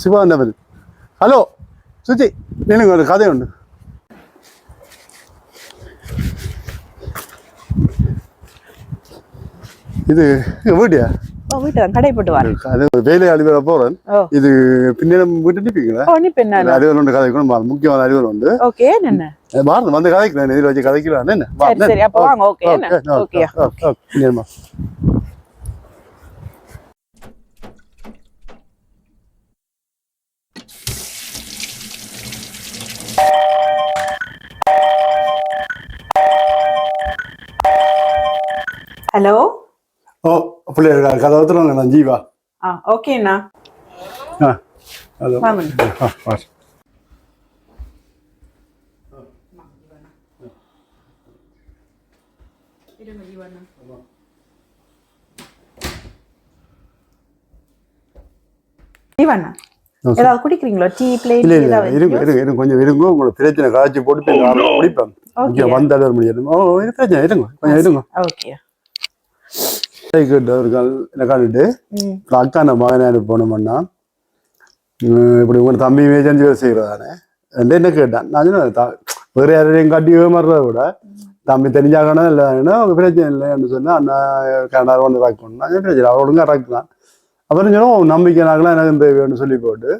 சிவானந்தவன். Hello Suchi, எனக்கு ஒரு கதை உண்டு. இது வீட்டியா? வீட்டு தான் கடை போட்டு வரேன். அது வேலை அலுவலக போறேன். இது பின்னர் வீட்டு நிப்பீங்களா? அலுவலகம் உண்டு, கதைக்கணும். முக்கியமான அலுவலகம் உண்டு. ஓகே என்ன பாருங்க வந்து கதைக்கிறேன், எதிர வச்சு கதைக்கலாம் என்ன. சரி அப்போ வாங்க. Okay okay okay. ஹலோ. ஓ பிள்ளைங்க கதை ஒருத்தருவாங்க, நான் ஜீவா. ஓகேண்ணா. ஹலோ. ஏதாவது குடிக்கிறீங்களா? டீ பிளேட் இருங்க கொஞ்சம் இருங்க, உங்களோட பிரச்சனை காய்ச்சி போட்டு குடிப்பேன். வந்த அளவு முடியாது. பிரச்சனை இருங்க கொஞ்சம் இருங்க. ஓகே. என்ன காணிட்டு அக்கா நான் மகனாரு போனோம்னா இப்படி உங்க தம்பி செஞ்சு வேலை செய்யறதானே என்ன கேட்டான். நான் வேற யாரையும் காட்டி ஏமாறுறத விட தம்பி தெரிஞ்சாகணும் இல்லைன்னா பிரச்சனை இல்லைன்னு சொன்னா அண்ணா கனடா வந்து ராக்கணும். நான் பிரச்சனை அவள் ஒழுங்கா ராக்கலாம். அப்புறம் சொன்னோம் நம்பிக்கை நாங்களாம் எனக்கு தேவைன்னு சொல்லி போட்டு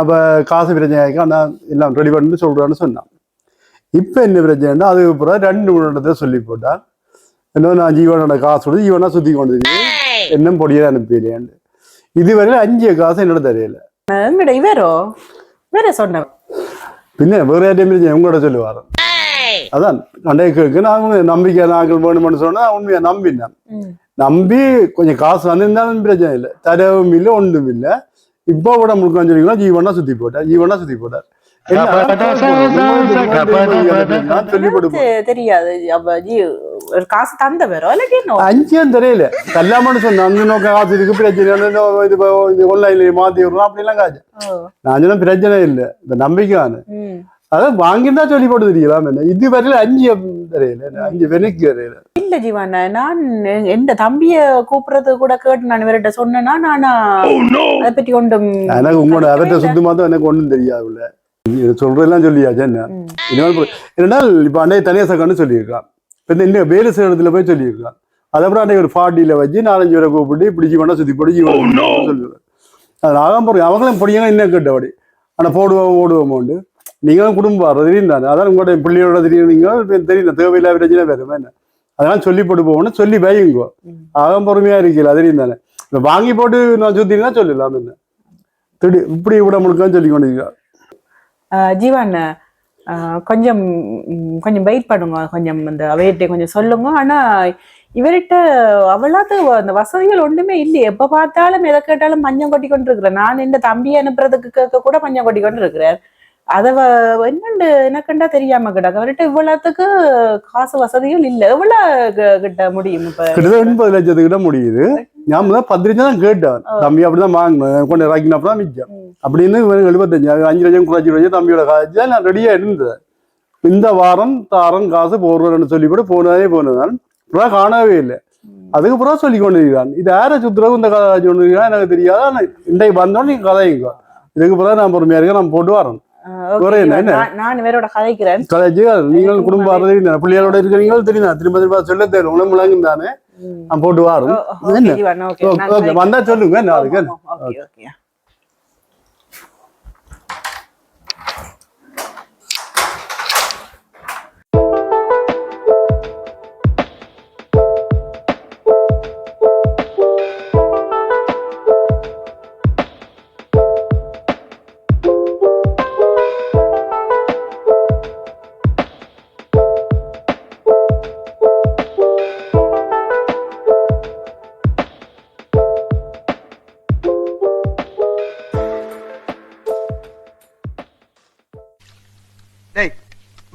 இப்போ காசு பிரச்சனைக்கு அண்ணா எல்லாம் ரெடி பண்ணி சொல்றான்னு சொன்னான். இப்போ என்ன பிரச்சனைன்னா அதுக்கு அப்புறம் 2 மூணு சொல்லி போட்டான். இன்னும் நான் ஜீவனோட காசு கொடுத்து ஜீவனா சுத்தி கொண்டு இன்னும் பொடியா அனுப்பிடலையாண்டு. இதுவரையில 5 காசு என்னோட தெரியல. பின்ன வேற யாரையும் உங்களோட சொல்லுவாரு. அதான் அன்றைக்கு நாங்க நம்பிக்கை நாங்கள் வேணும்னு சொன்னா உண்மையா நம்பினேன். நம்பி கொஞ்சம் காசு வந்திருந்தாலும் பிரச்சனை இல்லை, தரவும் இல்லை ஒன்றும் இல்லை. இப்போ கூட முழுக்க சொல்லிக்கலாம் ஜீவனா சுத்தி போட்டார். தெரியாது காசு தந்த வேற 5 தெரியல கல்லாமன்னு சொன்ன அந்த நோக்க காசு இருக்கு பிரச்சனை ஆன்லைன்ல மாத்தி விடலாம் அப்படிலாம் காசு. நான் சொன்ன பிரச்சனை இல்லை, இந்த நம்பிக்கையான அதான் வாங்கிதான் சொல்லி போட்டு தெரியலாம். என்ன இது வரையில 5 தெரியல, 5 வெனக்கு தெரியல. இல்ல ஜீவானா, நான் எந்த தம்பிய கூப்பிடுறது கூட கேட்டு நான் இவர்கிட்ட சொன்னேன்னா நானா அதை பற்றி ஒன்றும் எனக்கு உங்களோட அவர்கிட்ட சுத்தமா தான் எனக்கு ஒன்றும் தெரியாது. சொல்றதெல்லாம் சொல்லியாச்சு. என்னன்னா இப்ப அன்னைய தனியா சக்கான்னு சொல்லியிருக்கான். இப்ப இந்த வேலை செய்யற இடத்துல போய் சொல்லியிருக்கான். அதுக்கப்புறம் அன்னைக்கு ஒரு 40 வச்சு 4-5 பேரை கூப்பிட்டு இப்படி ஜீவனா சுத்தி போட்டு ஜீவன் சொல்லுவேன். அது ஆகாம அவங்களும் பொடியங்க இன்னும் கேட்டபடி ஆனா ஓடுவோம். நீங்களும் குடும்பம் தெரியும் தானே, அதான் உங்களோட பிள்ளையோட தெரியும். நீங்க தெரியும் தேவையில்லாத பிரச்சனை வேறுமே என்ன அதெல்லாம் சொல்லி போட்டு போகணும், சொல்லி வையுங்கோ. ஆகம் பொறுமையா இருக்கல தெரியும் தானே. இப்ப வாங்கி போட்டு நான் சுத்தினா சொல்லலாம் என்ன திடீ இப்படி விட முழுக்கான்னு சொல்லி கொண்டிருக்கா. ஜீவான் கொஞ்சம் வெயிட் பண்ணுங்க, கொஞ்சம் இந்த அவையிட்ட கொஞ்சம் சொல்லுங்க. ஆனா இவர்கிட்ட அவ்வளவு அந்த வசதிகள் ஒன்றுமே இல்லையே. எப்ப பார்த்தாலும் எதை கேட்டாலும் பஞ்சம் கொட்டி கொண்டு இருக்கிறேன். நான் இந்த தம்பியை அனுப்புறதுக்கு கேட்க கூட பஞ்சம் கொட்டி கொண்டு இருக்கிறேன். அத என்னண்டு எனக்குண்டா தெரியாம கிடக்கு. அவர்கிட்ட இவ்வளவுக்கு காசு வசதிகள் இல்ல. எவ்வளவு கிட்ட முடியும்? இப்ப 80 லட்சத்துக்கிட்ட முடியுது. ஞாபகம் 10 லட்சம் தான் கேட்டான். தம்பி அப்படிதான் வாங்கணும் கொண்டு இறக்கினப்பதான் மிச்சம் அப்படின்னு 75 5 லட்சம் குறைச்சி வச்சு தம்பியோட காசு நான் ரெடியா இருந்தேன். இந்த வாரம் தாரம் காசு போடுறேன்னு சொல்லி கூட போனதான் காணவே இல்லை. அதுக்கு பிறகு சொல்லி கொண்டிருக்கிறான். இது யார சுத்துறவு இந்த கதை கொண்டிருக்கிறான் எனக்கு தெரியாது. இன்றைக்கு வந்தோம் நீங்க கதைங்க. இதுக்கு பிறகு நான் பொறுமையா இருக்க, நான் போட்டு வரேன். நான் வேறோட கதைக்கிறேன். நீங்கள் குடும்பம் பிள்ளைகளோட இருக்கிறீங்க தெரியும். திரும்ப சொல்ல தேவை உணவு தானே. நான் போட்டு வரேன். வந்தா சொல்லுங்க.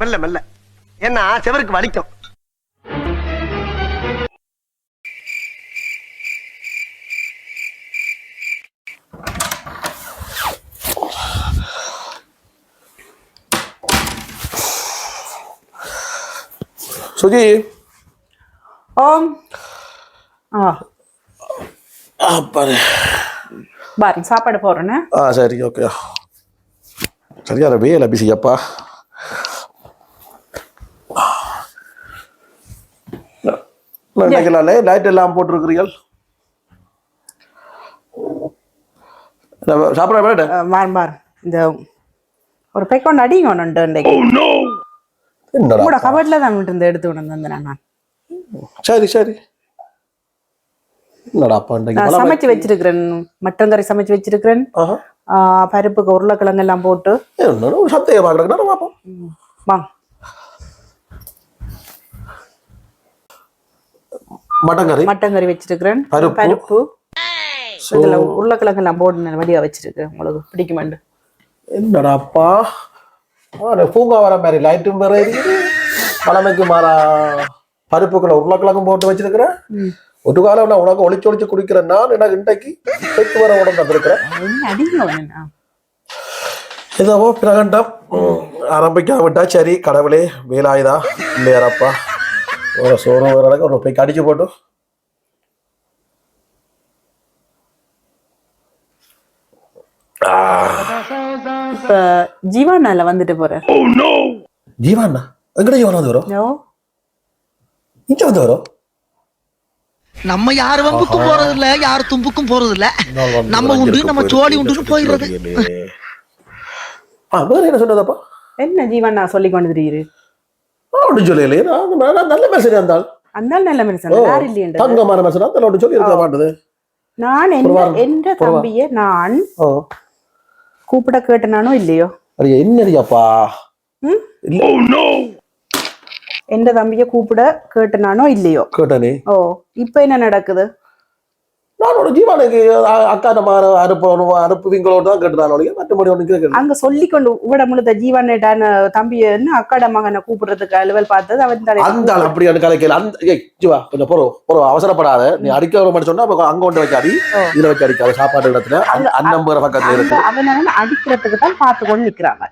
மெல்ல மெல்ல ஏன்னா செவருக்கு வலிக்கும். சுஜி பாரு பாருங்க சாப்பாடு போடுறேன்னு. சரி ஓகே. சரியான வேலை பிஸியாப்பா. நினைக்கலாம்ல லைட் எல்லாம் போட்டிருக்கிறீர்கள். சாப்பிட பாரு இந்த ஒரு பேக்கொண்டு அடிங்க ஒன்று உங்களோட கபட்ல தான் இருந்து எடுத்து கொண்டு வந்தேன் நான். சரி சரி. சமைச்சு வச்சிருக்கிறேன், மட்டன் கறி சமைச்சு வச்சிருக்கிறேன். பருப்புக்கு உருளைக்கிழங்கு எல்லாம் போட்டு சத்தையை பார்க்கறேன் பார்ப்போம். வாங்க. மட்டன் கறி வச்சிருக்கிறேன், பருப்பு இதுல உருளைக்கிழங்கு எல்லாம் போட்டு வடிவா வச்சிருக்கேன். உங்களுக்கு பிடிக்குமாண்டு? என்னடாப்பா பூங்கா வர மாதிரி லைட்டும் வேற பழமைக்கு மாறா பருப்புக்குள்ள உருளைக்கிழங்கும் போட்டு வச்சிருக்கிறேன். ஒரு காலம் நான் உனக்கு ஒளிச்சு ஒளிச்சு குடிக்கிறேன். நான் எனக்கு இன்றைக்கு வர உடம்பு வந்திருக்கிறேன். ஏதோ பிரகண்டம் ஆரம்பிக்க விட்டா சரி. கடவுளே வேலாயுதா இல்லையாரப்பா. ஒரு சோறு ஒரு போய் கடிச்சு போட்டு இப்ப ஜீவானால வந்துட்டு போறேன். ஜீவானா எங்கட ஜீவானா வந்து வரும்? இங்க வந்து வரும். நம்ம யாரு வம்புக்கும் போறது இல்ல, யாரு தும்புக்கும் போறது இல்ல. நம்ம உண்டு நம்ம சோழி உண்டுன்னு போயிடுறது. வேற என்ன சொன்னதாப்பா? என்ன ஜீவன் நான் சொல்லி கொண்டு தெரியுது ஒன்றும் சொல்லலையே. நல்ல மெசேஜ் இருந்தால் அந்த நல்ல மனுஷன் யார் இல்லையே தங்கமான மெசேஜ் அந்த ஒன்று சொல்லி இருக்க மாட்டது. நான் என்ற தம்பியை நான் கூப்பிட கேட்டனானோ இல்லையோ? என்னடியாப்பா எந்த தம்பிய கூப்பிட கேட்டனானோ இல்லையோ? கேட்டனே. இப்ப என்ன நடக்குது? நான் ஒரு ஜீவானுக்கு அக்கா நம்ம அனுப்புவீங்களோடு தான் கேட்டுதான் மற்றபடி ஒண்ணு கேட்கல. அங்க சொல்லிக்கொண்டு உட முழுத ஜீவான தம்பிய அக்காட மகனை கூப்பிடுறதுக்கு அலுவல் பார்த்தது அவன் அந்த அப்படியான கலைக்கல. அந்த ஜீவா கொஞ்சம் பொறும் அவசரப்படாத. நீ அடிக்க மட்டும் சொன்னா அங்க கொண்டு வச்சு அடி, இதுல வச்சு அடிக்காத. சாப்பாடு இடத்துல அந்நம்பர் பக்கத்துல இருக்கு. அவன் அடிக்கிறதுக்கு தான் பார்த்து கொண்டு நிக்கிறாங்க.